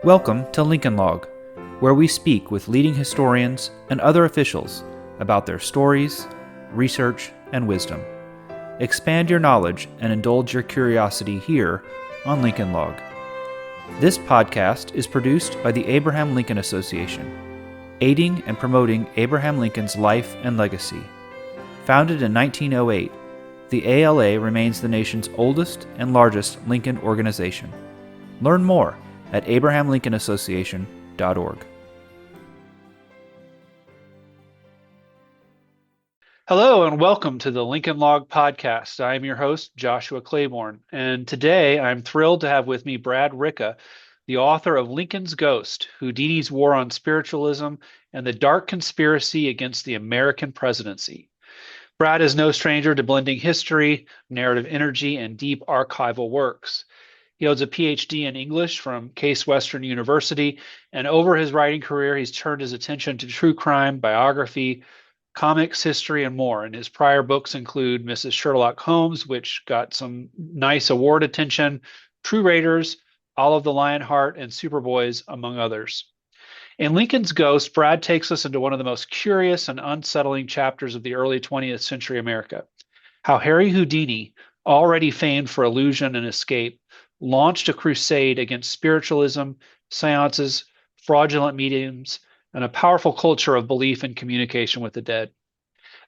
Welcome to Lincoln Log, where we speak with leading historians and other officials about their stories, research, and wisdom. Expand your knowledge and indulge your curiosity here on Lincoln Log. This podcast is produced by the Abraham Lincoln Association, aiding and promoting Abraham Lincoln's life and legacy. Founded in 1908, the ALA remains the nation's oldest and largest Lincoln organization. Learn more at abrahamlincolnassociation.org. Hello and welcome to the Lincoln Log Podcast. I am your host, Joshua Claiborne, and today I'm thrilled to have with me Brad Ricca, the author of Lincoln's Ghost, Houdini's War on Spiritualism, and the Dark Conspiracy Against the American Presidency. Brad is no stranger to blending history, narrative energy, and deep archival works. He holds a PhD in English from Case Western University, and over his writing career, he's turned his attention to true crime, biography, comics, history, and more. And his prior books include Mrs. Sherlock Holmes, which got some nice award attention, True Raiders, All of the Lionheart, and Superboys, among others. In Lincoln's Ghost, Brad takes us into one of the most curious and unsettling chapters of the early 20th century America. How Harry Houdini, already famed for illusion and escape, launched a crusade against spiritualism, séances, fraudulent mediums, and a powerful culture of belief and communication with the dead.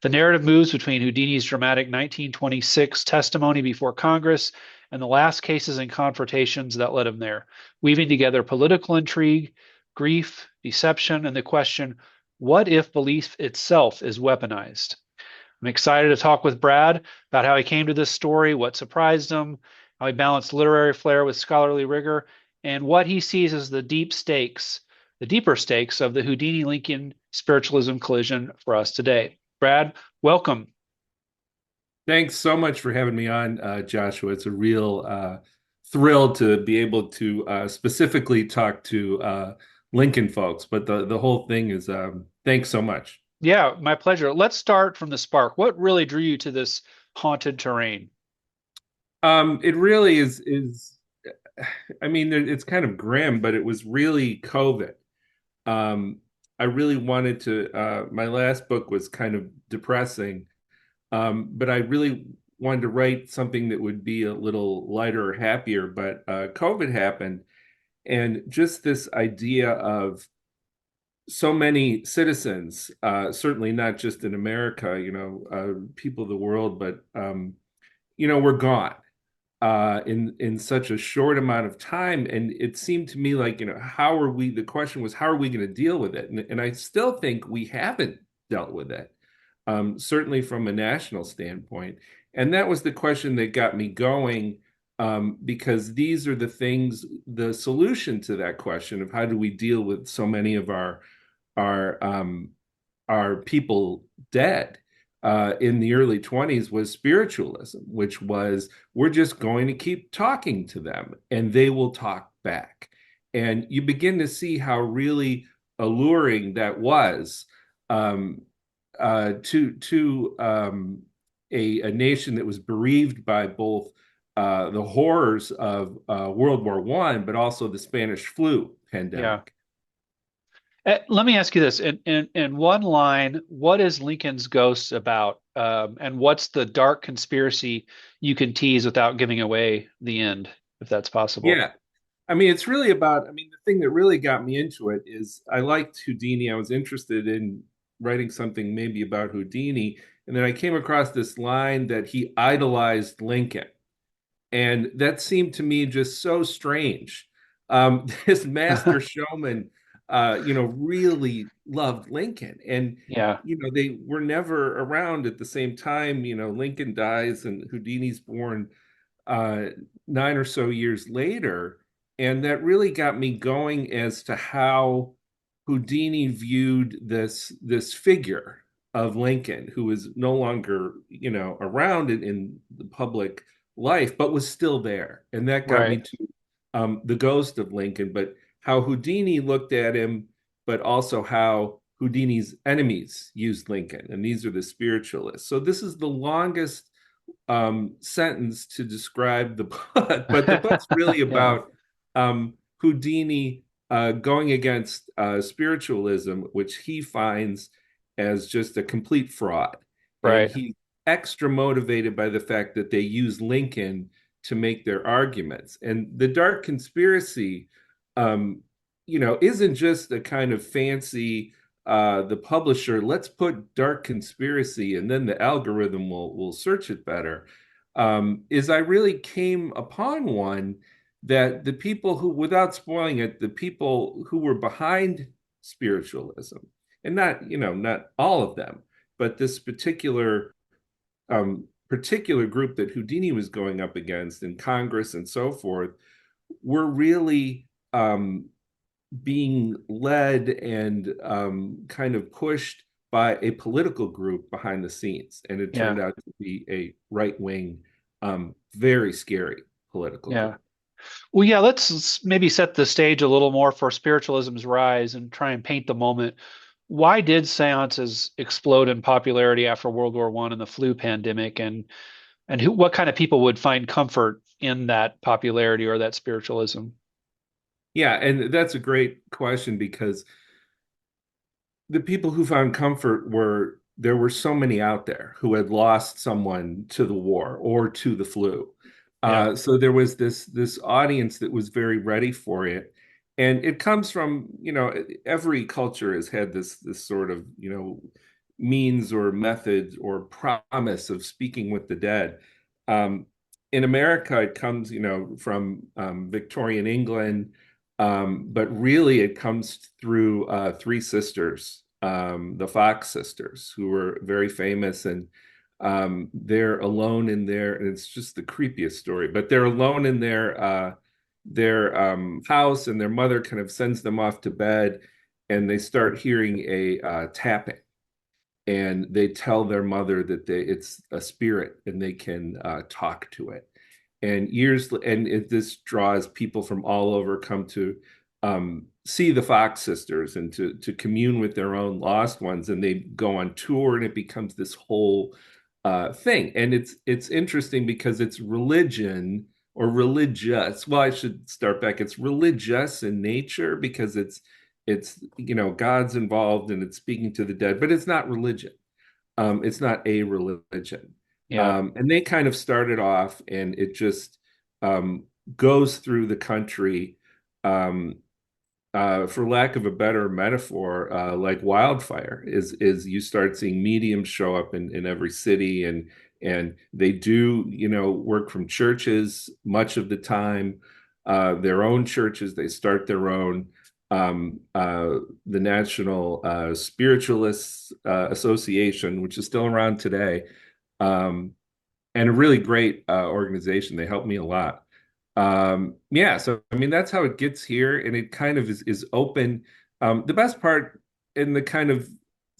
The narrative moves between Houdini's dramatic 1926 testimony before Congress and the last cases and confrontations that led him there, weaving together political intrigue, grief, deception, and the question, what if belief itself is weaponized? I'm excited to talk with Brad about how he came to this story, what surprised him, how he balanced literary flair with scholarly rigor, and what he sees as the deeper stakes of the Houdini-Lincoln spiritualism collision for us today. Brad, welcome. Thanks so much for having me on, Joshua. It's a real thrill to be able to specifically talk to Lincoln folks, but the whole thing is thanks so much. Yeah, my pleasure. Let's start from the spark. What really drew you to this haunted terrain? It really is. I mean, it's kind of grim, but it was really COVID. Um, I really wanted to. My last book was kind of depressing, but I really wanted to write something that would be a little lighter or happier. But COVID happened, and just this idea of so many citizens, certainly not just in America, people of the world, but we're gone in such a short amount of time. And it seemed to me like, how are we? The question was, how are we going to deal with it? And I still think we haven't dealt with it, certainly from a national standpoint. And that was the question that got me going, because these are the things, the solution to that question of how do we deal with so many of our our people dead in the early 20s was spiritualism, which was we're just going to keep talking to them and they will talk back. And you begin to see how really alluring that was, to a nation that was bereaved by both the horrors of World War One, but also the Spanish flu Yeah. pandemic. Let me ask you this. In one line, what is Lincoln's Ghost about? And what's the dark conspiracy you can tease without giving away the end, if that's possible? Yeah, I mean, it's really about, I mean, the thing that really got me into it is I liked Houdini. I was interested in writing something maybe about Houdini. And then I came across this line that he idolized Lincoln. And that seemed to me just so strange. This master showman, really loved Lincoln. And, Yeah, they were never around at the same time. Lincoln dies and Houdini's born uh, 9 or so years later. And that really got me going as to how Houdini viewed this figure of Lincoln, who is no longer, around in the public life, but was still there. And that got me right. to the ghost of Lincoln, but how Houdini looked at him, but also how Houdini's enemies used Lincoln. And these are the spiritualists. So this is the longest sentence to describe the book, but the book's really Yeah, about Houdini going against spiritualism, which he finds as just a complete fraud. And Right. he's extra motivated by the fact that they use Lincoln to make their arguments. And the dark conspiracy, um, isn't just a kind of fancy, the publisher, let's put dark conspiracy and then the algorithm will search it better. Is I really came upon one that the people who, without spoiling it, the people who were behind spiritualism, and not all of them, but this particular group that Houdini was going up against in Congress and so forth, were really being led and kind of pushed by a political group behind the scenes. And it Yeah. turned out to be a right wing, very scary political Yeah. group. Well, yeah, let's maybe set the stage a little more for spiritualism's rise and try and paint the moment. Why did seances explode in popularity after World War I and the flu pandemic? And what kind of people would find comfort in that popularity or that spiritualism? Yeah, and that's a great question because the people who found comfort were there were so many out there who had lost someone to the war or to the flu. Yeah. So there was this audience that was very ready for it. And it comes from, every culture has had this sort of, means or method or promise of speaking with the dead. Um, in America, it comes, from Victorian England, but really, it comes through three sisters, the Fox sisters, who were very famous, and they're alone in their. And it's just the creepiest story, but they're alone in their house, and their mother kind of sends them off to bed, and they start hearing a tapping, and they tell their mother that it's a spirit and they can talk to it. This draws people from all over come to see the Fox sisters and to commune with their own lost ones, and they go on tour, and it becomes this whole thing. And it's interesting because it's religion or religious. Well, I should start back. It's religious in nature because it's God's involved and it's speaking to the dead, but it's not religion. It's not a religion. Yeah. And they kind of started off, and it just um, goes through the country, um, for lack of a better metaphor, like wildfire. Is you start seeing mediums show up in every city, and they do work from churches much of the time, their own churches. They start their own. The National Spiritualist Association, which is still around today, um, and a really great organization. They helped me a lot. Yeah, so I mean that's how it gets here, and it kind of is open. The best part and the kind of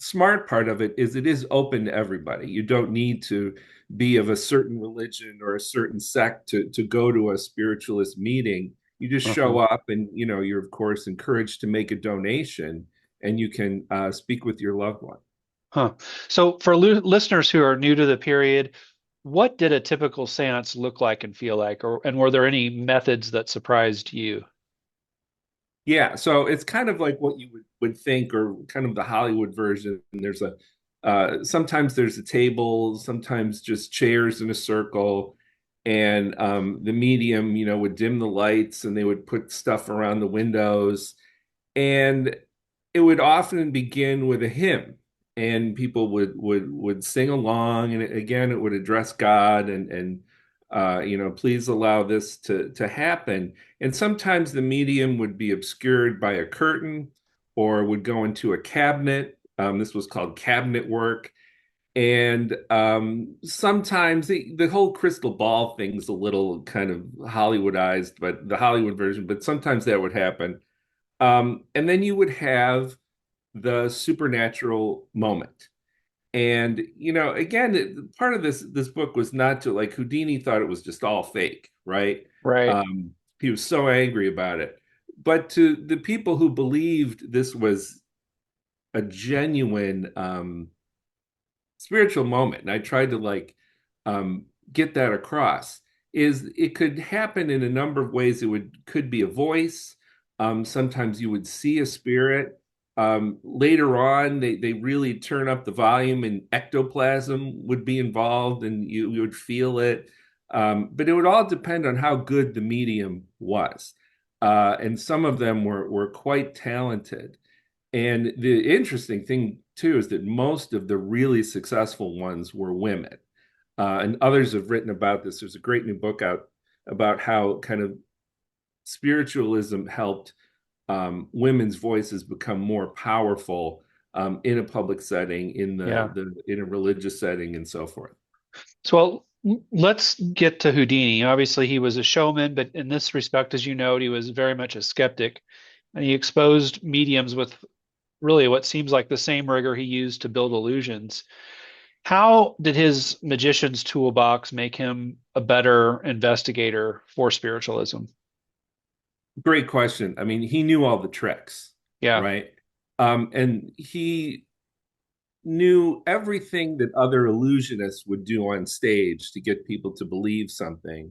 smart part of it is open to everybody. You don't need to be of a certain religion or a certain sect to go to a spiritualist meeting. You just show Uh-huh. up, and you're of course encouraged to make a donation, and you can speak with your loved one. Huh. So for listeners who are new to the period, what did a typical seance look like and feel like, and were there any methods that surprised you? Yeah, so it's kind of like what you would think, or kind of the Hollywood version. There's a sometimes there's a table, sometimes just chairs in a circle, and the medium, would dim the lights, and they would put stuff around the windows, and it would often begin with a hymn, and people would sing along, and again, it would address God, and please allow this to happen. And sometimes the medium would be obscured by a curtain, or would go into a cabinet. This was called cabinet work. And sometimes the whole crystal ball thing's a little kind of Hollywoodized, but the Hollywood version, but sometimes that would happen. And then you would have the supernatural moment. And again, part of this book was not to, like, Houdini thought it was just all fake, right? Right. He was so angry about it. But to the people who believed this was a genuine spiritual moment, and I tried to get that across, is it could happen in a number of ways. Could be a voice, Sometimes you would see a spirit. Later on, they really turn up the volume, and ectoplasm would be involved, and you would feel it. But it would all depend on how good the medium was. And some of them were quite talented. And the interesting thing too is that most of the really successful ones were women. And others have written about this. There's a great new book out about how kind of spiritualism helped women's voices become more powerful in a public setting, in Yeah. in a religious setting, and so forth. So let's get to Houdini. Obviously, he was a showman, but in this respect, as you note, he was very much a skeptic, and he exposed mediums with really what seems like the same rigor he used to build illusions. How did his magician's toolbox make him a better investigator for spiritualism? Great question. I mean, he knew all the tricks, Yeah. right? And he knew everything that other illusionists would do on stage to get people to believe something.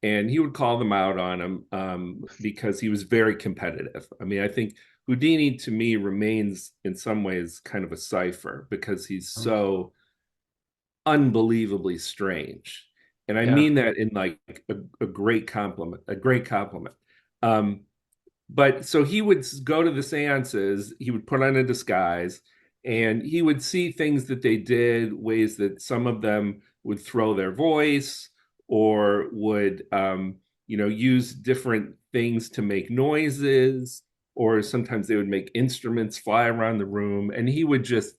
And he would call them out on them because he was very competitive. I mean, I think Houdini to me remains in some ways kind of a cipher because he's so unbelievably strange. And I Yeah. mean that in like a great compliment, a great compliment. Um, but so he would go to the seances, he would put on a disguise, and he would see things that they did, ways that some of them would throw their voice or would, use different things to make noises, or sometimes they would make instruments fly around the room, and he would just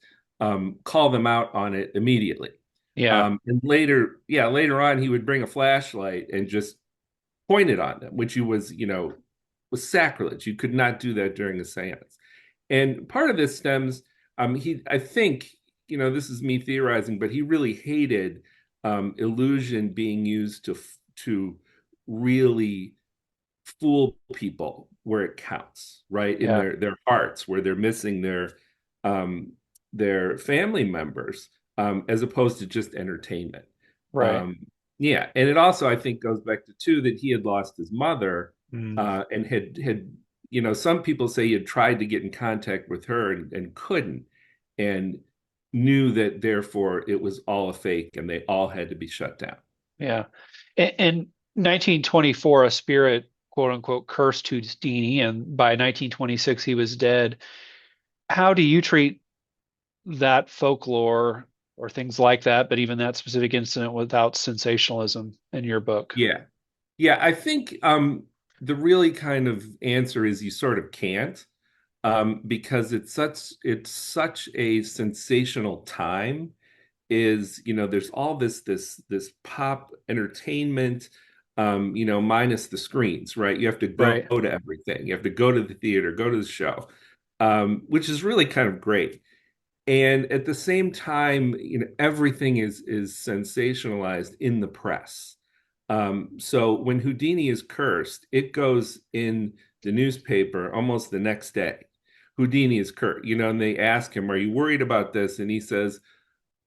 call them out on it immediately. Yeah. And later, yeah, later on, he would bring a flashlight and just point it on them, which he was, was sacrilege. You could not do that during a seance. And part of this stems, I think, this is me theorizing, but he really hated illusion being used to really fool people where it counts, right? In Yeah. their hearts, where they're missing um, their family members, as opposed to just entertainment. Right. Um, yeah, and it also I think goes back to too that he had lost his mother, Mm. and had some people say he had tried to get in contact with her and couldn't, and knew that therefore it was all a fake and they all had to be shut down. Yeah. In 1924, a spirit, quote unquote, cursed Houdini, and by 1926, he was dead. How do you treat that folklore or things like that, but even that specific incident without sensationalism in your book? Yeah. Yeah, I think the really kind of answer is you sort of can't, because it's such a sensational time. Is there's all this pop entertainment, minus the screens, right? You have to go Right. to everything. You have to go to the theater, go to the show, which is really kind of great. And at the same time, everything is sensationalized in the press. So when Houdini is cursed, it goes in the newspaper almost the next day. Houdini is cursed, and they ask him, "Are you worried about this?" And he says,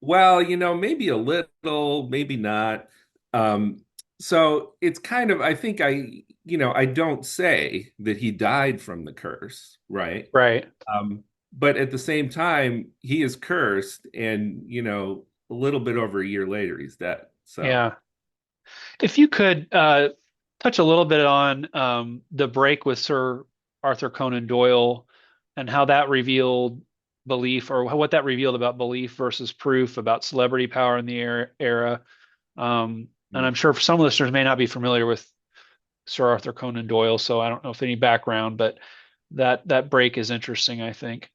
"Well, maybe a little, maybe not." Um, so it's kind of, I think I don't say that he died from the curse, right? Right. But at the same time, he is cursed, and a little bit over a year later, he's dead. So Yeah. If you could touch a little bit on the break with Sir Arthur Conan Doyle and how that revealed belief or what that revealed about belief versus proof about celebrity power in the era. And I'm sure some listeners may not be familiar with Sir Arthur Conan Doyle, so I don't know if any background, but that break is interesting, I think.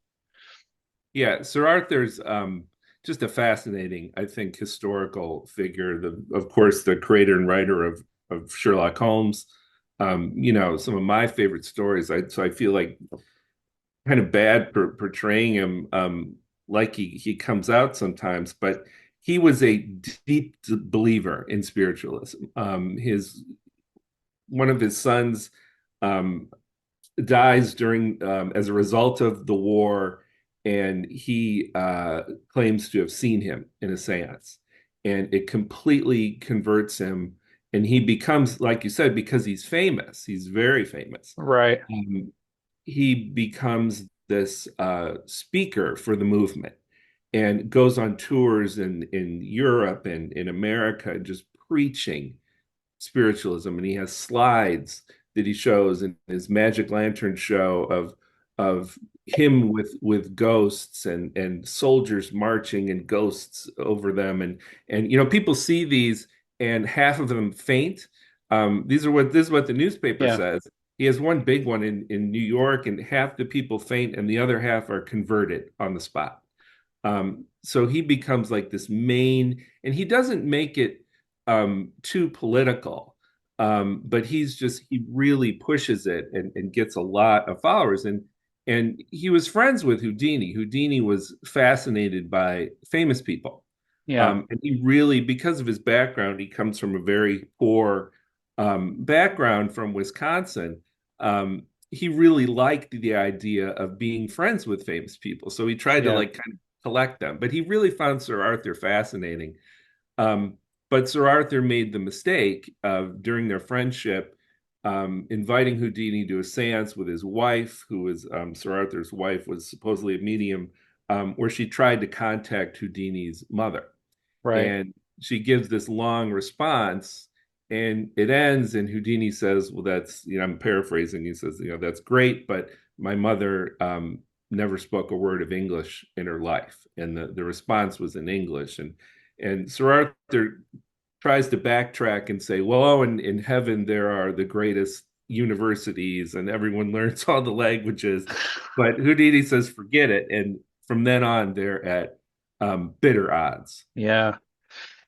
yeah, Sir Arthur's just a fascinating, I think, historical figure. Of course, the creator and writer of Sherlock Holmes. Some of my favorite stories. So I feel like kind of bad portraying him, like he comes out sometimes, but he was a deep believer in spiritualism. His One of his sons um, dies during as a result of the war, and he claims to have seen him in a séance, and it completely converts him, and he becomes, like you said, because he's famous, he's very famous. Right. he becomes this speaker for the movement and goes on tours in Europe and in America, just preaching spiritualism. And he has slides that he shows in his magic lantern show of him with ghosts and soldiers marching and ghosts over them. And people see these and half of them faint. This is what the newspaper Yeah. says. He has one big one in New York, and half the people faint, and the other half are converted on the spot. So he becomes like this main, and he doesn't make it too political, but he really pushes it and gets a lot of followers. And he was friends with Houdini. Houdini was fascinated by famous people. Yeah. And he really, because of his background, he comes from a very poor background from Wisconsin. He really liked the idea of being friends with famous people. So he tried to Yeah. like kind of collect them. But he really found Sir Arthur fascinating. Um, but Sir Arthur made the mistake of during their friendship inviting Houdini to a séance with his wife, who was Sir Arthur's wife, was supposedly a medium, where she tried to contact Houdini's mother. Right. And she gives this long response, and it ends, and Houdini says, well, that's, I'm paraphrasing. He says, that's great, but my mother never spoke a word of English in her life. And the response was in English. And Sir Arthur tries to backtrack and say, well, oh, in heaven there are the greatest universities and everyone learns all the languages. But Houdini says, forget it. And from then on, they're at bitter odds. Yeah.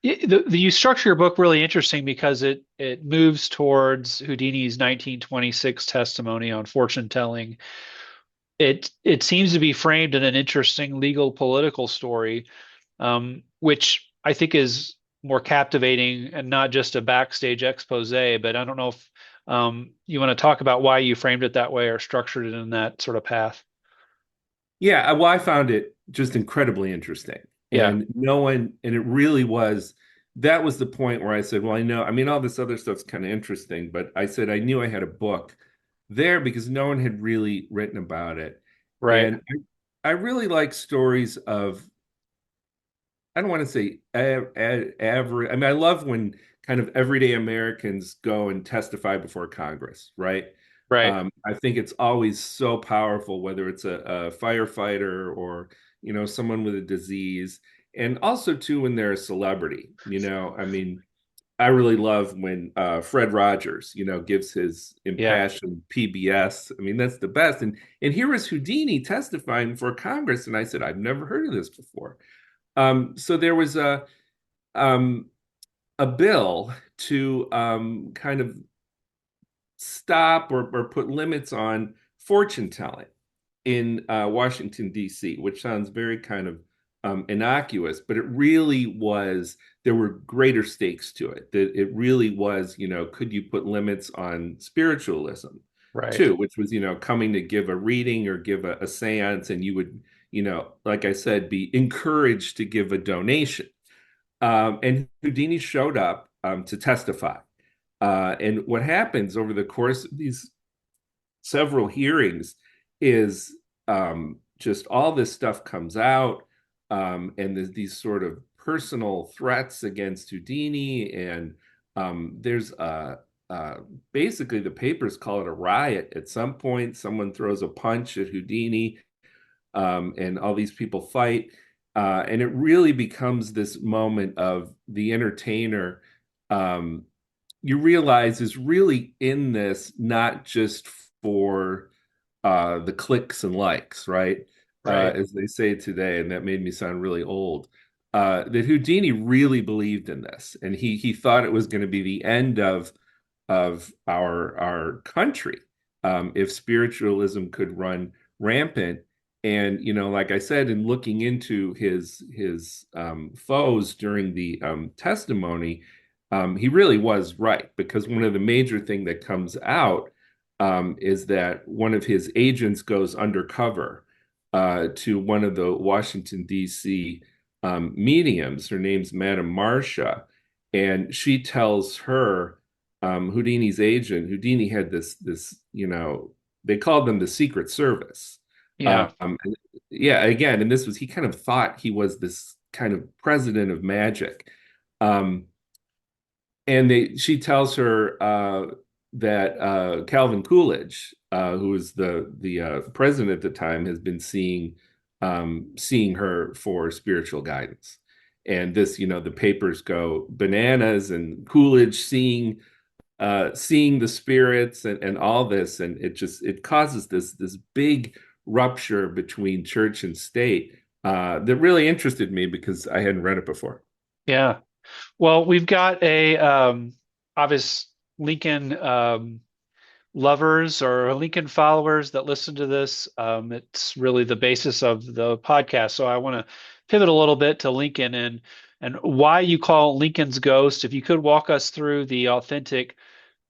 You structure your book really interesting because it moves towards Houdini's 1926 testimony on fortune telling. It seems to be framed in an interesting legal political story, which I think is more captivating and not just a backstage expose. But I don't know if you want to talk about why you framed it that way or structured it in that sort of path. Yeah, well, I found it just incredibly interesting. Yeah. And no one, and it really was, that was the point where I said, well, I mean, all this other stuff's kind of interesting, but I said I knew I had a book there because no one had really written about it. Right. And I really like stories of, I don't want to say average. I mean, I love when kind of everyday Americans go and testify before Congress, right? Right. I think it's always so powerful, whether it's a firefighter or, someone with a disease. And also, too, when they're a celebrity, I mean, I really love when Fred Rogers, gives his Yeah. impassioned PBS. I mean, that's the best. And here was Houdini testifying for Congress. And I said, I've never heard of this before. So there was um, a bill to kind of stop or put limits on fortune telling in Washington, D.C., which sounds very kind of innocuous, but it really was, there were greater stakes to it. That it really was, could you put limits on spiritualism Right. too, which was, coming to give a reading or give a seance, and you would, like I said, be encouraged to give a donation. And Houdini showed up to testify. And what happens over the course of these several hearings is just all this stuff comes out, and there's these sort of personal threats against Houdini, and there's basically the papers call it a riot. At some point, someone throws a punch at Houdini, and all these people fight. And it really becomes this moment of the entertainer, you realize is really in this not just for the clicks and likes, right? Right. As they say today, and that made me sound really old. That Houdini really believed in this, and he thought it was going to be the end of our country if spiritualism could run rampant. And like I said, in looking into his foes during the testimony, he really was right, because one of the major thing that comes out is that one of his agents goes undercover to one of the Washington D.C. Mediums. Her name's Madame Marcia, and she tells her, Houdini's agent. Houdini had this they called them the Secret Service. Yeah. Um, yeah, again, and this was he kind of thought he was this kind of president of magic. Um, and she tells her that Calvin Coolidge, who was the president at the time, has been seeing her for spiritual guidance. And this, the papers go bananas, and Coolidge seeing the spirits and all this, and it causes this big rupture between church and state that really interested me because I hadn't read it before. Yeah. Well, we've got a obvious Lincoln lovers or Lincoln followers that listen to this. It's really the basis of the podcast. So I want to pivot a little bit to Lincoln and why you call Lincoln's Ghost. If you could walk us through the authentic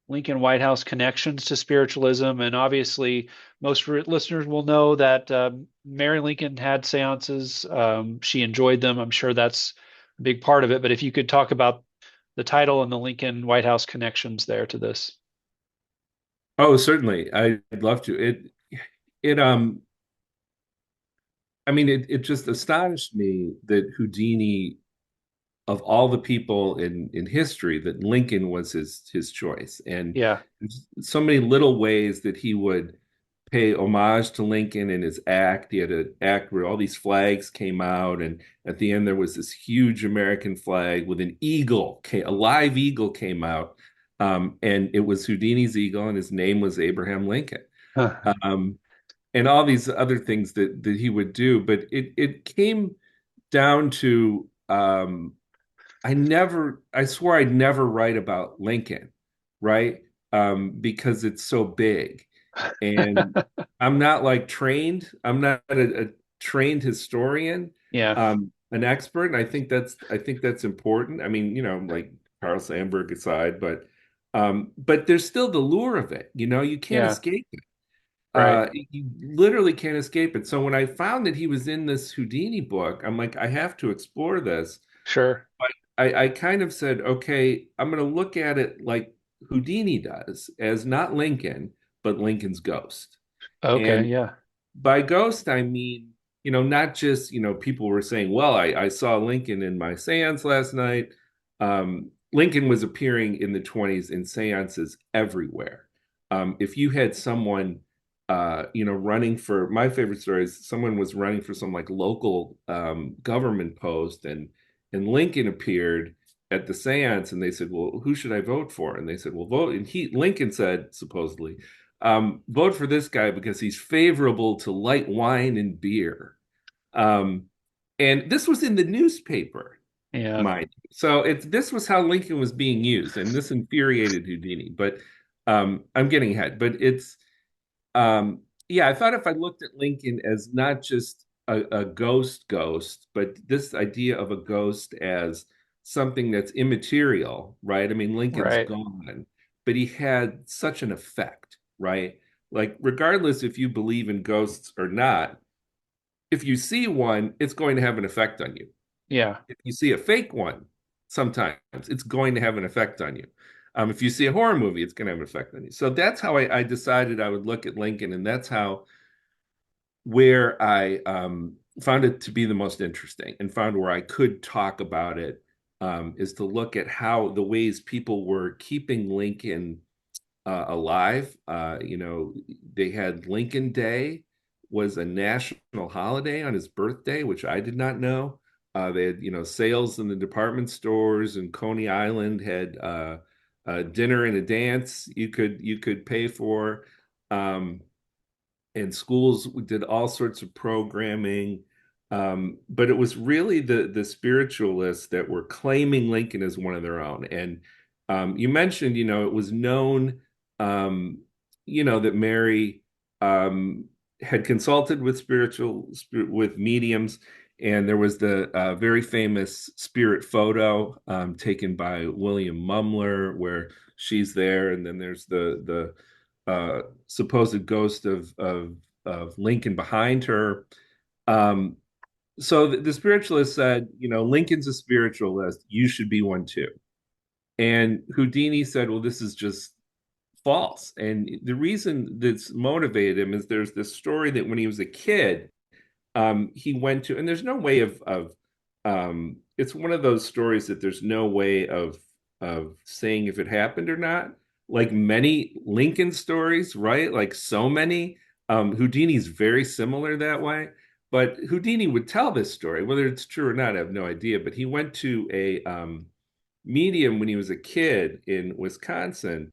Lincoln White House connections to spiritualism, and obviously most listeners will know that Mary Lincoln had seances. She enjoyed them. I'm sure that's a big part of it. But if you could talk about the title and the Lincoln White House connections there to this. Oh, certainly. I'd love to. It I mean it just astonished me that Houdini, of all the people in history, that Lincoln was his choice. And Yeah. there's so many little ways that he would pay homage to Lincoln in his act. He had an act where all these flags came out, and at the end there was this huge American flag with an eagle, a live eagle came out. And it was Houdini's eagle, and his name was Abraham Lincoln. Huh. Um, and all these other things that he would do. But it came down to I swore I'd never write about Lincoln, right? Because it's so big. And I'm not like trained. I'm not a trained historian, Yeah. an expert. And I think that's important. I mean, like Carl Sandburg aside, but there's still the lure of it. You can't Yeah. escape it. Right. You literally can't escape it. So when I found that he was in this Houdini book, I'm like, I have to explore this. Sure. But I kind of said, okay, I'm going to look at it like Houdini does, as not Lincoln, but Lincoln's ghost. Okay. And Yeah. by ghost, I mean, not just, people were saying, well, I saw Lincoln in my seance last night. Lincoln was appearing in the 20s in seances everywhere. If you had someone, running for my favorite story is someone was running for some like local government post, and Lincoln appeared at the seance, and they said, well, who should I vote for? And they said, well, vote. And Lincoln said, supposedly, vote for this guy because he's favorable to light wine and beer. Um, and this was in the newspaper, Yeah. mind you. So this was how Lincoln was being used, and this infuriated Houdini. But I'm getting ahead. But yeah, I thought if I looked at Lincoln as not just a ghost, but this idea of a ghost as something that's immaterial, right? I mean, Lincoln's Right. gone, but he had such an effect, right? Like, regardless if you believe in ghosts or not, if you see one, it's going to have an effect on you. Yeah. If you see a fake one, sometimes it's going to have an effect on you. If you see a horror movie, it's going to have an effect on you. So that's how I decided I would look at Lincoln, and that's how where I found it to be the most interesting and found where I could talk about it, is to look at how the ways people were keeping Lincoln alive. They had Lincoln Day was a national holiday on his birthday, which I did not know. They had, sales in the department stores, and Coney Island had a dinner and a dance you could pay for. Um, and schools did all sorts of programming. But it was really the spiritualists that were claiming Lincoln as one of their own. And you mentioned, it was known, that Mary um, had consulted with mediums, and there was the very famous spirit photo taken by William Mumler, where she's there, and then there's the supposed ghost of Lincoln behind her. Um, so the spiritualist said, Lincoln's a spiritualist. You should be one too. And Houdini said, well, this is just false. And the reason that's motivated him is there's this story that when he was a kid, he went to, and there's no way of it's one of those stories that there's no way of saying if it happened or not. Like many Lincoln stories, right? Like so many. Houdini's very similar that way. But Houdini would tell this story, whether it's true or not, I have no idea. But he went to a medium when he was a kid in Wisconsin,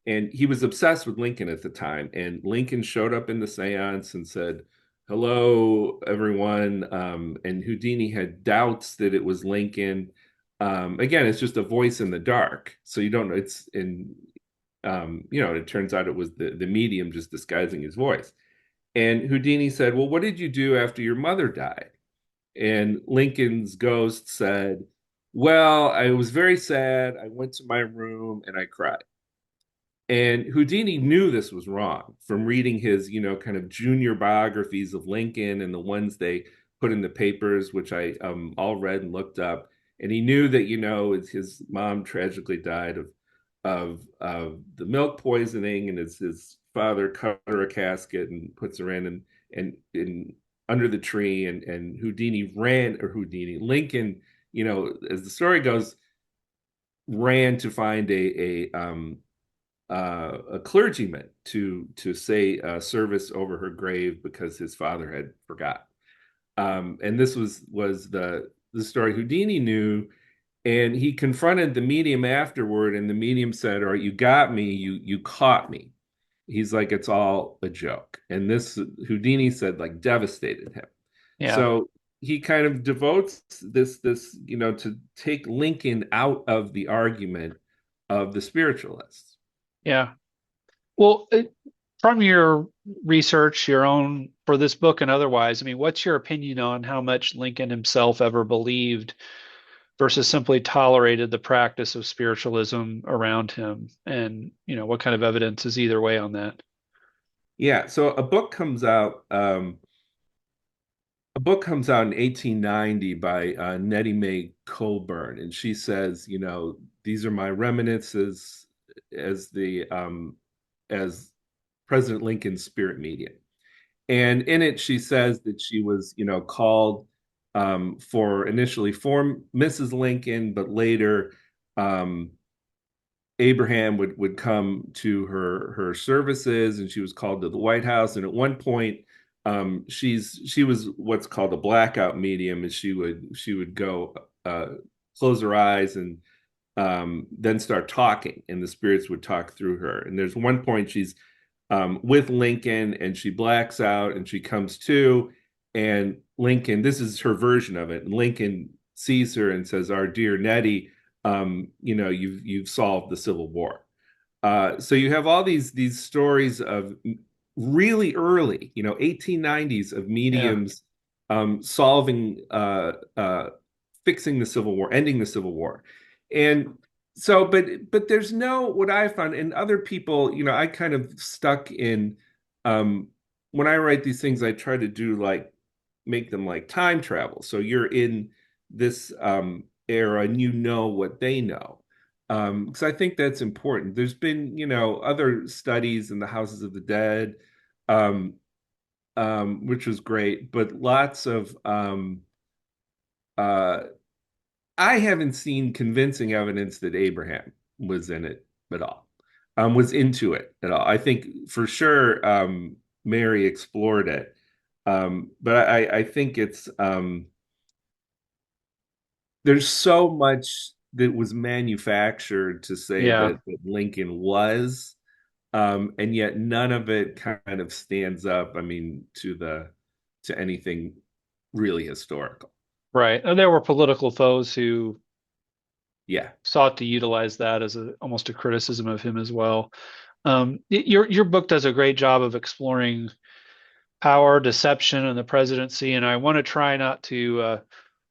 and he was obsessed with Lincoln at the time. And Lincoln showed up in the seance and said, "Hello, everyone." And Houdini had doubts that it was Lincoln. Again, it's just a voice in the dark, so you don't know. It's in, it turns out it was the medium just disguising his voice. And Houdini said, "Well, what did you do after your mother died?" And Lincoln's ghost said, "Well, I was very sad. I went to my room and I cried." And Houdini knew this was wrong from reading his, kind of junior biographies of Lincoln and the ones they put in the papers, which I all read and looked up. And he knew that, his mom tragically died of the milk poisoning, and his father cut her a casket and puts her in under the tree, and Lincoln, as the story goes, ran to find a clergyman to say a service over her grave because his father had forgotten. And this was the story Houdini knew, and he confronted the medium afterward, and the medium said, "All right, you got me, you caught me." He's like, "It's all a joke," and this Houdini said like devastated him. Yeah. So he kind of devotes this to take Lincoln out of the argument of the spiritualists. Yeah. Well, from your research, your own for this book and otherwise, I mean, what's your opinion on how much Lincoln himself ever believed versus simply tolerated the practice of spiritualism around him? And, what kind of evidence is either way on that? Yeah, so a book comes out in 1890 by Nettie Mae Colburn, and she says, these are my reminiscences as the as President Lincoln's spirit medium. And in it, she says that she was, called initially for Mrs. Lincoln, but later um, Abraham would come to her services, and she was called to the White House. And at one point, she was what's called a blackout medium, and she would go close her eyes and then start talking, and the spirits would talk through her. And there's one point she's with Lincoln, and she blacks out, and she comes to, and Lincoln, this is her version of it. And Lincoln sees her and says, "Our dear Nettie, you've solved the Civil War." So you have all these stories of really early, 1890s of Yeah. mediums solving, fixing the Civil War, ending the Civil War, and so, but there's no what I found, and other people, I kind of stuck in. When I write these things, I try to do like make them like time travel. So you're in this era and you know what they know. Because I think that's important. There's been, other studies in the houses of the dead, um, which was great, but lots of uh, I haven't seen convincing evidence that Abraham was in it at all, was into it at all. I think for sure Mary explored it, but I think there's so much that was manufactured to say Yeah. that Lincoln was, and yet none of it kind of stands up. I mean, to anything really historical. Right. And there were political foes who Yeah. sought to utilize that as almost a criticism of him as well. Your book does a great job of exploring power, deception, and the presidency, and I want to try not to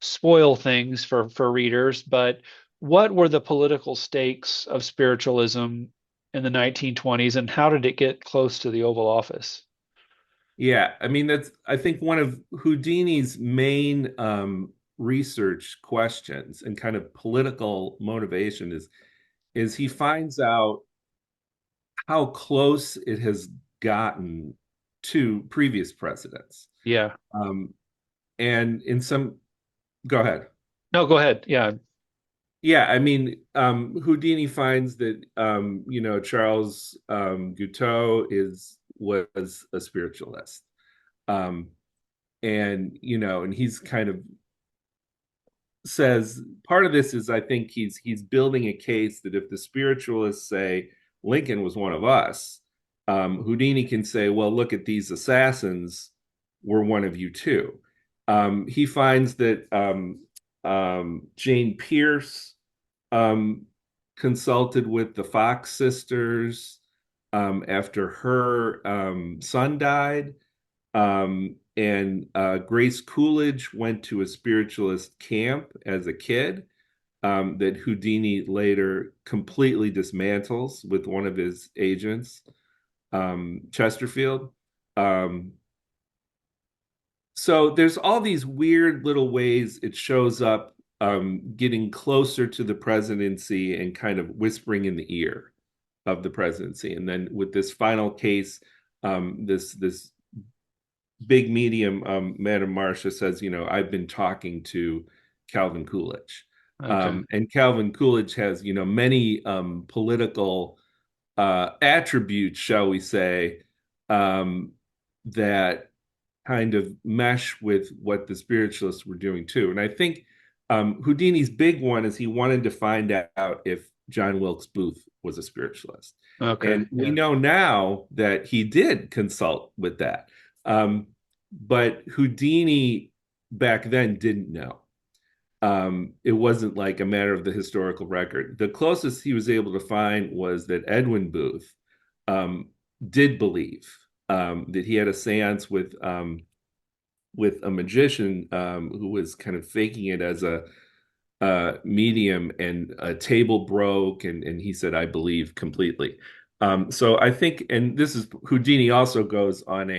spoil things for readers, but what were the political stakes of spiritualism in the 1920s, and how did it get close to the Oval Office? Yeah, I mean that's I think one of Houdini's main research questions and kind of political motivation is he finds out how close it has gotten to previous presidents. Yeah. Um, and in some, go ahead. No, go ahead. Yeah. Yeah, I mean, Houdini finds that Charles Guiteau was a spiritualist, um, and he's kind of says part of this is I think he's building a case that if the spiritualists say Lincoln was one of us, Houdini can say, well, look at these assassins, we're one of you too. He finds that Jane Pierce um, consulted with the Fox sisters after her son died. And Grace Coolidge went to a spiritualist camp as a kid that Houdini later completely dismantles with one of his agents, Chesterfield. Um, so there's all these weird little ways it shows up, getting closer to the presidency and kind of whispering in the ear of the presidency. And then with this final case, this big medium, Madam Marcia says, I've been talking to Calvin Coolidge. Okay. And Calvin Coolidge has, many political attributes, shall we say, that kind of mesh with what the spiritualists were doing too. And I think Houdini's big one is he wanted to find out if John Wilkes Booth was a spiritualist. Okay. And we Yeah. know now that he did consult with that. But Houdini back then didn't know. It wasn't like a matter of the historical record. The closest he was able to find was that Edwin Booth um, did believe that he had a séance with a magician who was kind of faking it as a medium, and a table broke, and he said, "I believe completely." So I think, and this is Houdini also goes on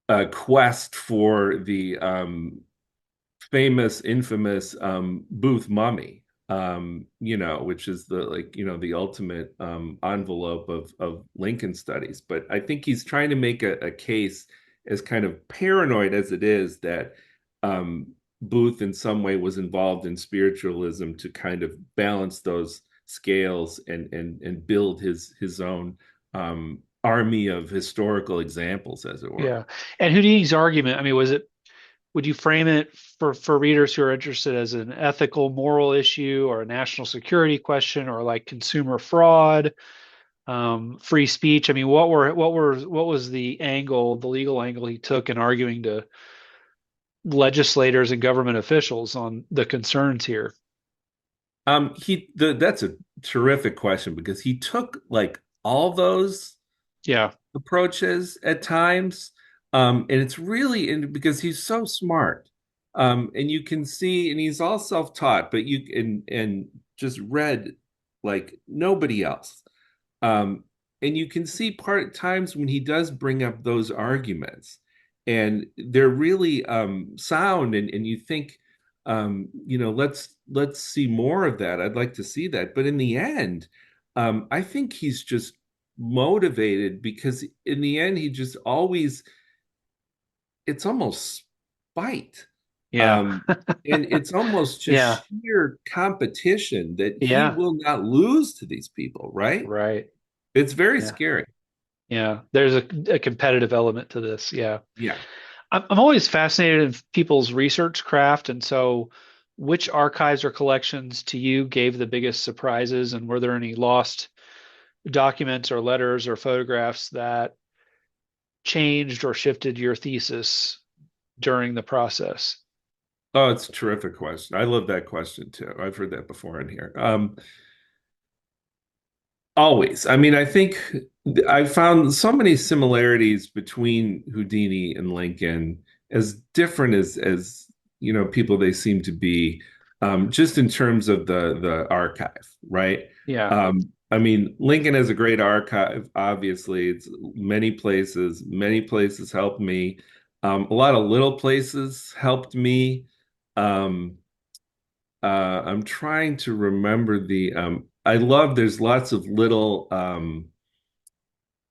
a quest for the famous, infamous Booth mummy, which is the ultimate envelope of Lincoln studies. But I think he's trying to make a case, as kind of paranoid as it is, that Booth in some way was involved in spiritualism to kind of balance those scales and build his own army of historical examples, as it were. Yeah. And Houdini's argument, I mean, would you frame it for readers who are interested as an ethical, moral issue or a national security question or like consumer fraud, free speech? I mean, what was the angle, the legal angle he took in arguing to legislators and government officials on the concerns here? That's a terrific question, because he took like all those Yeah. approaches at times. And it's really because he's so smart. And you can see, and he's all self-taught, but and just read like nobody else. Um, and you can see part times when he does bring up those arguments, and they're really sound, and you think, let's see more of that. I'd like to see that. But in the end, I think he's just motivated, because in the end he just always, it's almost spite, Yeah. um and it's almost just Yeah. sheer competition that he Yeah. will not lose to these people, right? Right. It's very Yeah. scary. Yeah. There's a competitive element to this. Yeah. Yeah. I'm always fascinated in people's research craft. And so, which archives or collections to you gave the biggest surprises? And were there any lost documents or letters or photographs that changed or shifted your thesis during the process? Oh, it's a terrific question. I love that question too. I've heard that before in here. Always. I mean, I think I found so many similarities between Houdini and Lincoln, as different as people they seem to be, just in terms of the archive, right? Yeah. I mean, Lincoln has a great archive. Obviously, it's many places. Many places helped me. A lot of little places helped me. I'm trying to remember I love there's lots of little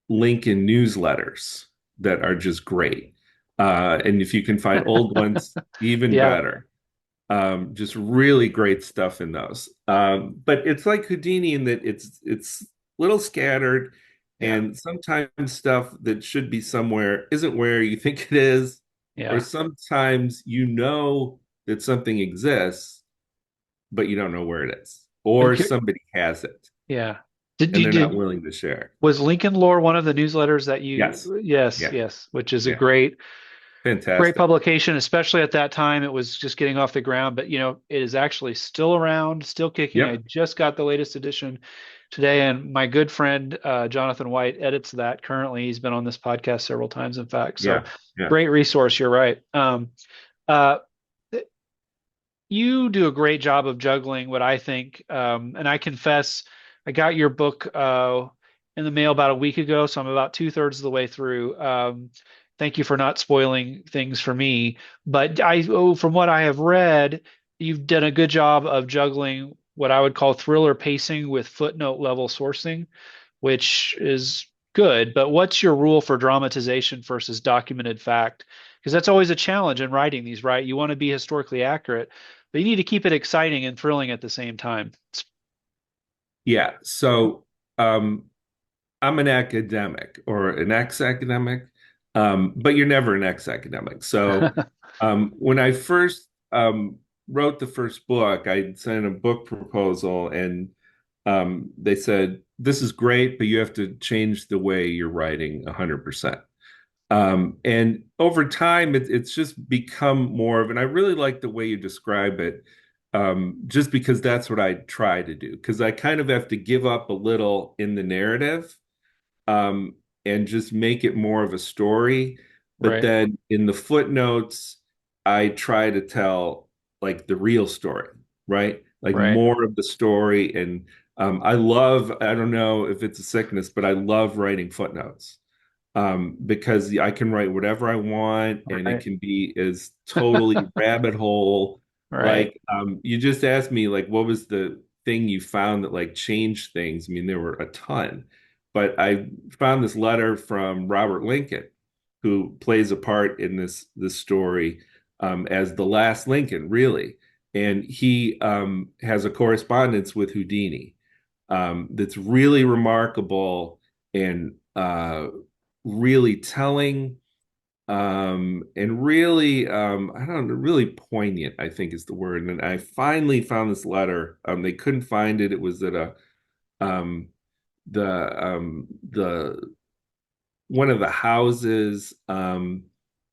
Lincoln newsletters that are just great. And if you can find old ones, even Yeah, better. Just really great stuff in those. But it's like Houdini in that it's little scattered, yeah, and sometimes stuff that should be somewhere isn't where you think it is, or yeah. sometimes you know that something exists, but you don't know where it is, or Okay. somebody has it Yeah. Did and you they're not did willing to share. Was Lincoln Lore one of the newsletters that Yes. you? Yes, Yeah. yes, which is a Yeah. great Fantastic. publication, especially at that time. It was just getting off the ground, but it is actually still around, still kicking. I Yep. just got the latest edition today, and my good friend Jonathan White edits that currently. He's been on this podcast several times, in fact. So Yeah. Yeah. great resource. You're right. Uh, you do a great job of juggling what I think, and I confess, I got your book in the mail about a week ago, so I'm about two-thirds of the way through. Thank you for not spoiling things for me. But from what I have read, you've done a good job of juggling what I would call thriller pacing with footnote level sourcing, which is good. But what's your rule for dramatization versus documented fact? Because that's always a challenge in writing these, right? You want to be historically accurate, but you need to keep it exciting and thrilling at the same time. Yeah. So um I'm an academic or an ex-academic, but you're never an ex-academic. So when I first wrote the first book, I sent a book proposal and they said, this is great, but you have to change the way you're writing 100%. And over time, it's just become more of, and I really like the way you describe it, just because that's what I try to do, because I kind of have to give up a little in the narrative um, and just make it more of a story. But Right, then in the footnotes, I try to tell like the real story, right? Like right, more of the story. And I don't know if it's a sickness, but I love writing footnotes because I can write whatever I want and it right, can be as totally rabbit hole. right, Like you just asked me like what was the thing you found that like changed things? I mean, there were a ton, but I found this letter from Robert Lincoln, who plays a part in this story as the last Lincoln, really. And he has a correspondence with Houdini that's really remarkable and really telling and really I don't know, really poignant, I think is the word. And I finally found this letter. They couldn't find it. It was at a um the one of the houses.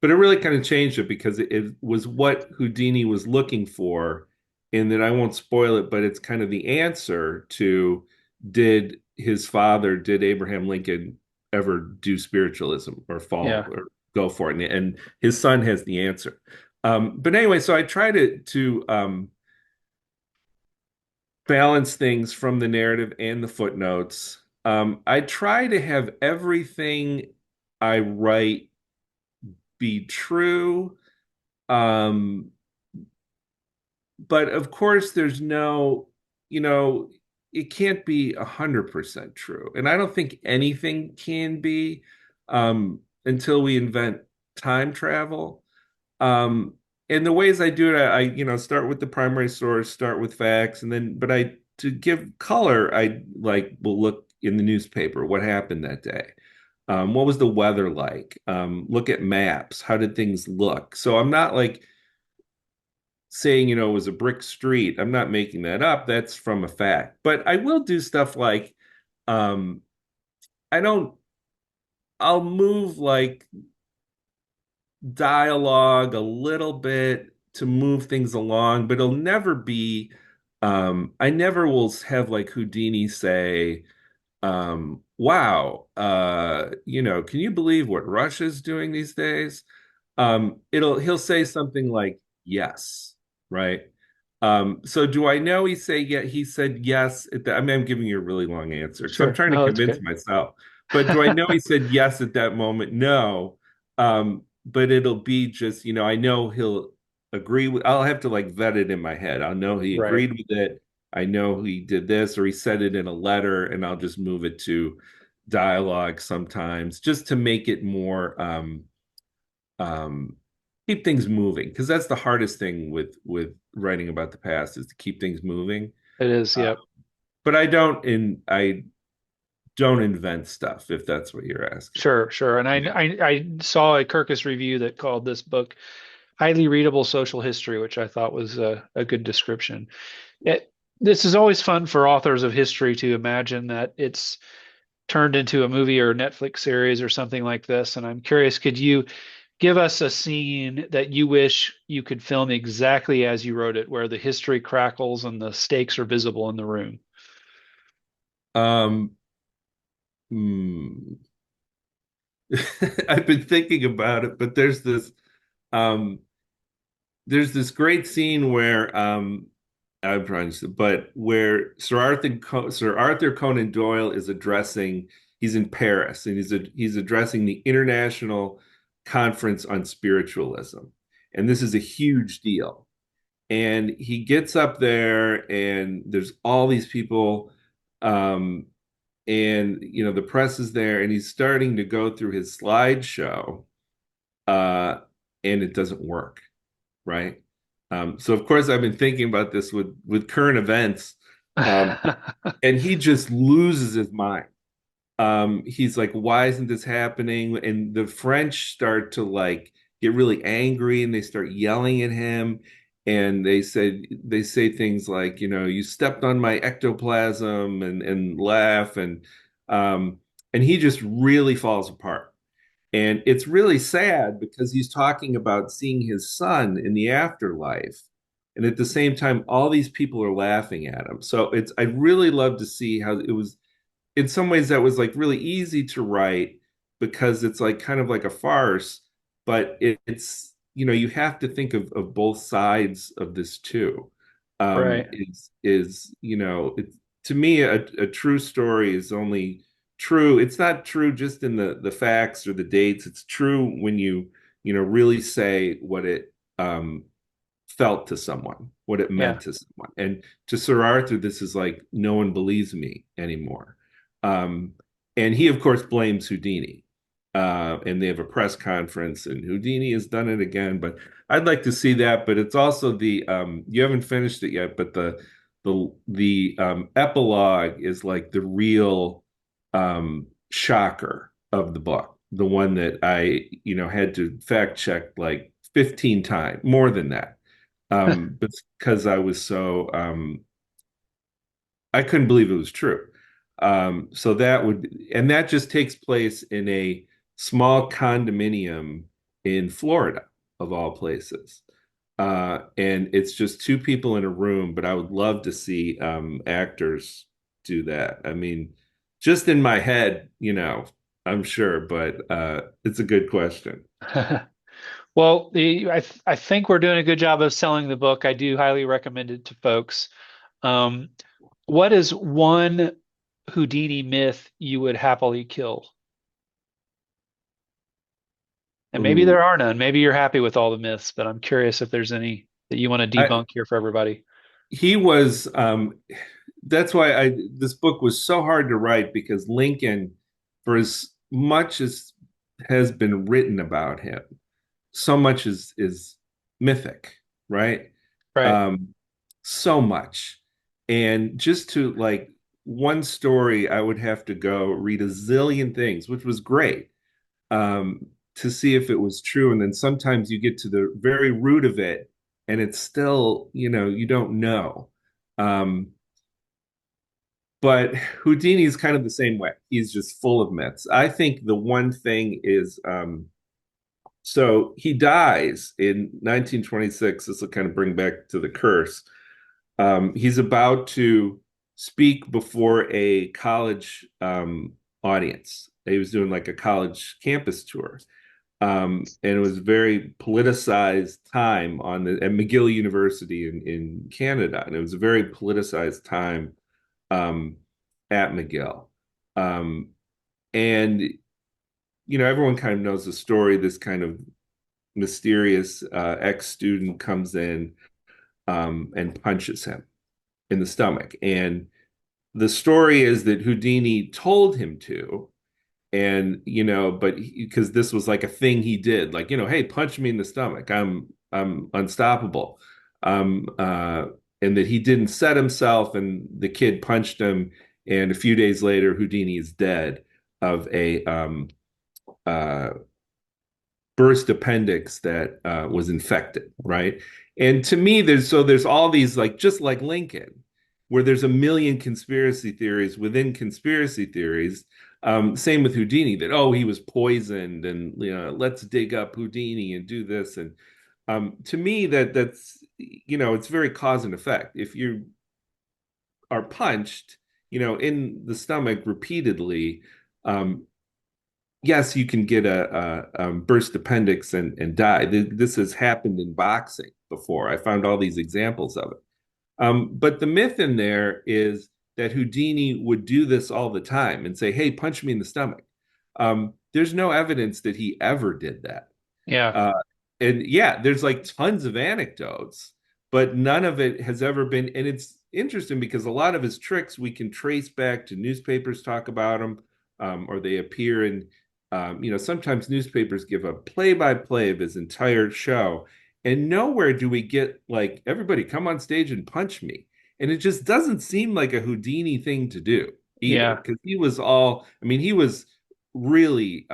But it really kind of changed it because it was what Houdini was looking for. And then I won't spoil it, but it's kind of the answer to did Abraham Lincoln ever do spiritualism or fall yeah, or go for it? And his son has the answer. But anyway, so I try to balance things from the narrative and the footnotes. I try to have everything I write be true. Um, but of course, there's no, you know, it can't be 100% true. And I don't think anything can be until we invent time travel. Um, and the ways I do it, start with the primary source, start with facts, and then, but to give color, I like will look in the newspaper, what happened that day. What was the weather like? Look at maps. How did things look? So I'm not like saying, it was a brick street. I'm not making that up. That's from a fact. But I will do stuff like, um, I don't, I'll move like dialogue a little bit to move things along, but it'll never be I never will have like Houdini say, wow, can you believe what Russia's doing these days? He'll say something like yes, right? So do I know he said yes at that? I mean, I'm giving you a really long answer because I'm sure. trying to No, that's convince good. myself. But do I know he said yes at that moment? No. But it'll be just, I know he'll agree with, I'll have to like vet it in my head. I'll know he Right. agreed with it. I know he did this, or he said it in a letter, and I'll just move it to dialogue sometimes, just to make it more um, keep things moving. Because that's the hardest thing with writing about the past is to keep things moving. It is, Uh, yep. but I don't invent stuff, if that's what you're asking. Sure, sure. And Yeah. I saw a Kirkus review that called this book highly readable social history, which I thought was a good description. This is always fun for authors of history to imagine that it's turned into a movie or a Netflix series or something like this. And I'm curious, could you give us a scene that you wish you could film exactly as you wrote it, where the history crackles and the stakes are visible in the room? Um, hmm. I've been thinking about it, but um there's this great scene where I'm trying to, but where Sir Arthur Conan Doyle is addressing, he's in Paris and he's addressing the International Conference on Spiritualism. And this is a huge deal. And he gets up there and there's all these people, um and the press is there, and he's starting to go through his slideshow, uh and it doesn't work, right? So of course I've been thinking about this with current events, um, and he just loses his mind. He's like, why isn't this happening? And the French start to like get really angry and they start yelling at him. And they say things like, you stepped on my ectoplasm, and laugh, um and he just really falls apart. And it's really sad because he's talking about seeing his son in the afterlife. And at the same time, all these people are laughing at him. So I'd really love to see how it was. In some ways, that was like really easy to write because it's like kind of like a farce, but you have to think of both sides of this too. Right. To me, a true story is only true. It's not true just in the facts or the dates. It's true when you really say what it felt to someone, what it Yeah. meant to someone. And to Sir Arthur, this is like, no one believes me anymore. Um, and he, of course, blames Houdini. And they have a press conference, and Houdini has done it again. But I'd like to see that. But it's also you haven't finished it yet, but the epilogue is like the real shocker of the book, the one that I had to fact check like 15 times, more than that, but because I couldn't believe it was true. So and that just takes place in a small condominium in Florida, of all places. And it's just two people in a room, but I would love to see actors do that. I mean, just in my head, I'm sure, but it's a good question. Well, I think we're doing a good job of selling the book. I do highly recommend it to folks. Um, what is one Houdini myth you would happily kill? And maybe Ooh. there are none. Maybe you're happy with all the myths, but I'm curious if there's any that you want to I, debunk here for everybody. he was that's why I this book was so hard to write, because Lincoln, for as much as has been written about him, so much is mythic, right? Right. um so much. And just to like one story, I would have to go read a zillion things, which was great, to see if it was true. And then sometimes you get to the very root of it, and it's still, you don't know. Um, but Houdini is kind of the same way. He's just full of myths. I think the one thing is, so he dies in 1926. This will kind of bring back to the curse. He's about to speak before a college audience. He was doing like a college campus tour. And it was a very politicized time at McGill University in Canada, and it was a very politicized time um, at McGill. Um, and everyone kind of knows the story. This kind of mysterious ex-student comes in and punches him. in the stomach. And the story is that Houdini told him to, and but because this was like a thing he did, like, hey, punch me in the stomach. I'm unstoppable. Um, uh, and that he didn't set himself, and the kid punched him, and a few days later, Houdini is dead of a uh, burst appendix that was infected, right? And to me, there's all these, like, just like Lincoln, where there's a million conspiracy theories within conspiracy theories. Same with Houdini, that, oh, he was poisoned, and let's dig up Houdini and do this. And to me, that's it's very cause and effect. If you are punched, in the stomach repeatedly, um, yes, you can get a burst appendix and die. This has happened in boxing before. I found all these examples of it. But the myth in there is that Houdini would do this all the time and say, "Hey, punch me in the stomach." There's no evidence that he ever did that. Yeah. Uh, and yeah, there's like tons of anecdotes, but none of it has ever been. And it's interesting because a lot of his tricks we can trace back to newspapers talk about him, or they appear in, sometimes newspapers give a play-by-play of his entire show, and nowhere do we get like, everybody come on stage and punch me. And it just doesn't seem like a Houdini thing to do either, Yeah. because I mean, he was really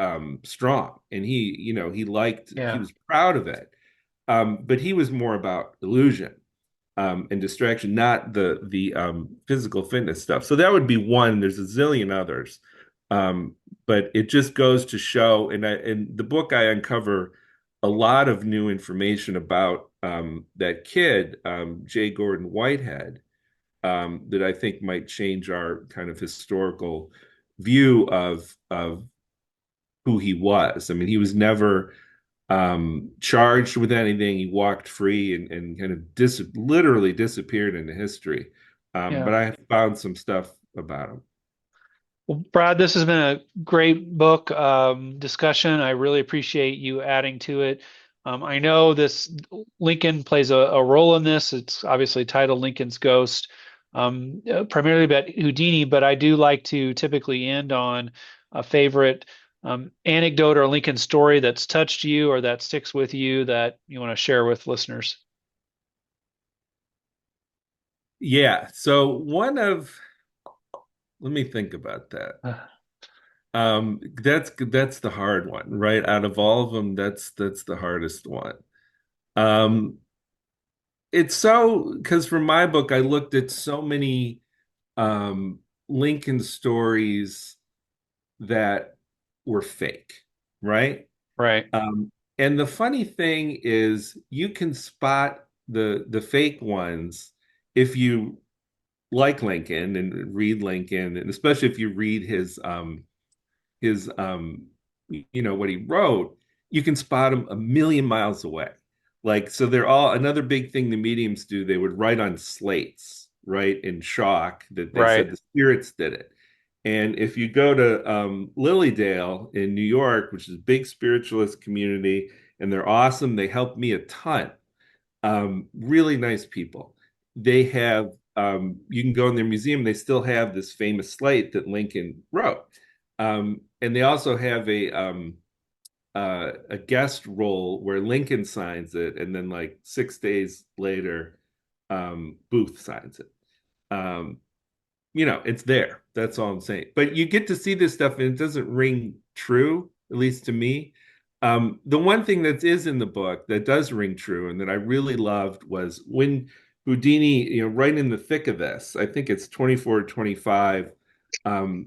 strong, and he Yeah. was proud of it. But he was more about illusion and distraction, not the physical fitness stuff. So that would be one. There's a zillion others. um, but it just goes to show, and in the book I uncover a lot of new information about that kid, J. Gordon Whitehead, that I think might change our kind of historical view of who he was. I mean, he was never charged with anything. He walked free and kind of literally disappeared into history. Yeah. But I found some stuff about him. Well, Brad, this has been a great book discussion. I really appreciate you adding to it. I know this Lincoln plays a role in this. It's obviously titled Lincoln's Ghost, primarily about Houdini, but I do like to typically end on a favorite anecdote or Lincoln story that's touched you or that sticks with you that you want to share with listeners. Yeah. So let me think about that. That's the hard one, right? Out of all of them, that's the hardest one. Um, it's so, because for my book, I looked at so many um Lincoln stories that were fake, right? Right, And the funny thing is, you can spot the fake ones if you like Lincoln and read Lincoln, and especially if you read his what he wrote. You can spot him a million miles away. Like, so they're all, another big thing the mediums do, they would write on slates, right, in chalk, that they said right, the spirits did it. And if you go to Lilydale in New York, which is a big spiritualist community, and they're awesome, they helped me a ton. Really nice people. They have, you can go in their museum, they still have this famous slate that Lincoln wrote. And they also have a guest role where Lincoln signs it, and then like 6 days later, Booth signs it. Um, it's there. That's all I'm saying. But you get to see this stuff, and it doesn't ring true, at least to me. The one thing that is in the book that does ring true and that I really loved was when Houdini, right in the thick of this, I think it's 24 25,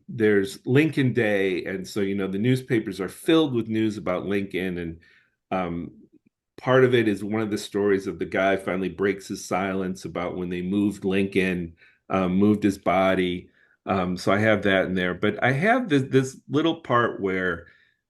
there's Lincoln Day. And so, the newspapers are filled with news about Lincoln. And um, part of it is one of the stories of the guy finally breaks his silence about when they moved Lincoln, moved his body. So I have that in there. But I have this little part where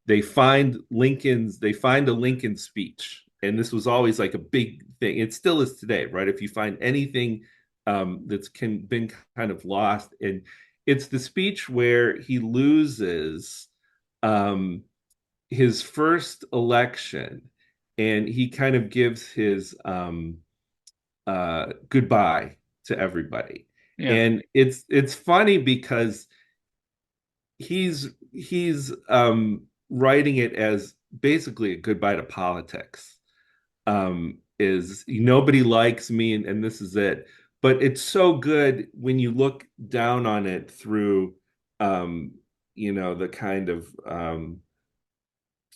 they find a Lincoln speech. And this was always like a big thing. It still is today, right? If you find anything that's been kind of lost, and it's the speech where he loses um, his first election, and he kind of gives his goodbye to everybody. Yeah. And it's funny because he's writing it as basically a goodbye to politics. Is nobody likes me, and this is it. But it's so good when you look down on it through the kind of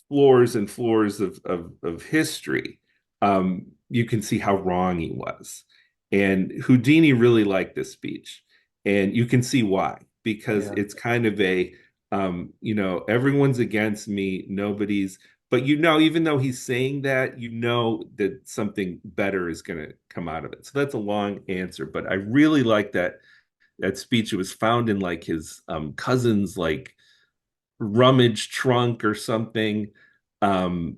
floors and floors of history. You can see how wrong he was. And Houdini really liked this speech. And you can see why, because Yeah. it's kind of everyone's against me, nobody's, but even though he's saying that, that something better is going to come out of it. So that's a long answer, but I really like that speech. It was found in like his cousin's like rummage trunk or something. Um,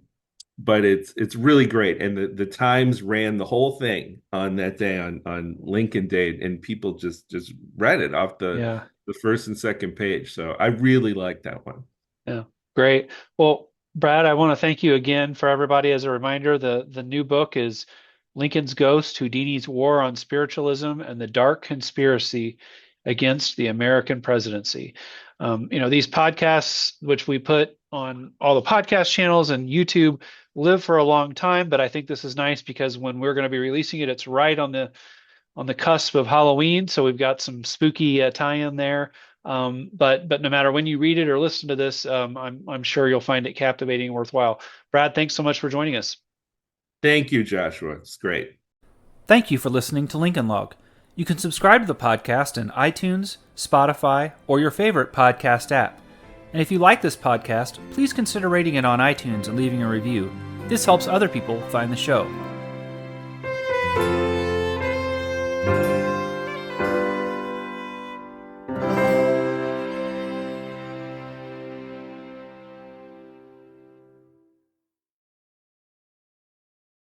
but it's really great. And the Times ran the whole thing on that day on Lincoln Day, and people just read it off Yeah. the first and second page. So I really like that one. Yeah, great. Well, Brad, I want to thank you again for everybody. As a reminder, the new book is Lincoln's Ghost: Houdini's War on Spiritualism and the Dark Conspiracy Against the American Presidency. These podcasts, which we put on all the podcast channels and YouTube, live for a long time. But I think this is nice because when we're going to be releasing it, it's right on the cusp of Halloween, so we've got some spooky tie-in there. But no matter when you read it or listen to this, I'm sure you'll find it captivating and worthwhile. Brad, thanks so much for joining us. Thank you, Joshua. It's great. Thank you for listening to Lincoln Log. You can subscribe to the podcast in iTunes, Spotify, or your favorite podcast app. And if you like this podcast, please consider rating it on iTunes and leaving a review. This helps other people find the show.